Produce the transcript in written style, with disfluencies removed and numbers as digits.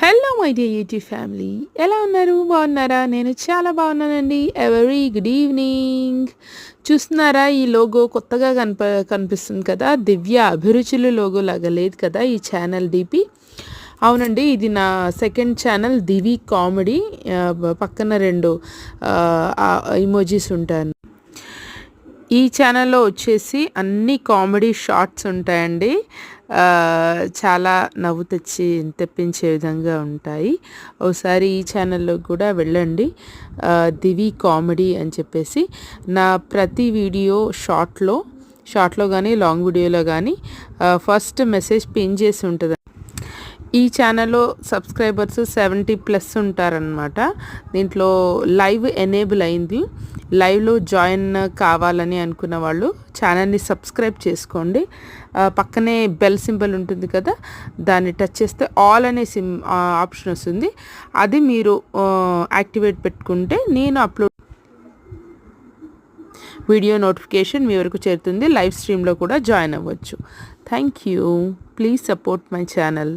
Hello my dear YouTube family, ఎలా ఉన్నారు? బాగున్నారా? నేను చాలా బాగున్నానండి. Every good evening. చూస్తున్నారా, ఈ లోగో కొత్తగా కనిపిస్తుంది కదా, దివ్య అభిరుచులు లోగో లాగా లేదు కదా ఈ ఛానల్ డిపి. అవునండి, ఇది నా సెకండ్ ఛానల్ దివి కామెడీ. పక్కన రెండు ఇమోజీస్ ఉంటాయి. ఈ ఛానల్లో వచ్చేసి అన్ని కామెడీ షార్ట్స్ ఉంటాయండి. చాలా నవ్వు తెప్పించే విధంగా ఉంటాయి. ఒకసారి ఈ ఛానల్లో కూడా వెళ్ళండి, దివి కామెడీ అని చెప్పేసి. నా ప్రతి వీడియో షార్ట్లో కానీ లాంగ్ వీడియోలో కానీ ఫస్ట్ మెసేజ్ పిన్ చేసి ఉంటుంది. ఈ ఛానల్లో సబ్స్క్రైబర్స్ 70+ ఉంటారనమాట. దీంట్లో లైవ్ ఎనేబుల్ అయింది. లైవ్లో జాయిన్ కావాలని అనుకున్న వాళ్ళు ఛానల్ని సబ్స్క్రైబ్ చేసుకోండి. పక్కనే బెల్ సింబల్ ఉంటుంది కదా, దాన్ని టచ్ చేస్తే ఆల్ అనే ఆప్షన్ వస్తుంది. అది మీరు యాక్టివేట్ పెట్టుకుంటే నేను అప్లోడ్ వీడియో నోటిఫికేషన్ మీ వరకు చేరుతుంది. లైవ్ స్ట్రీమ్లో కూడా జాయిన్ అవ్వచ్చు. Thank you. Please support my channel.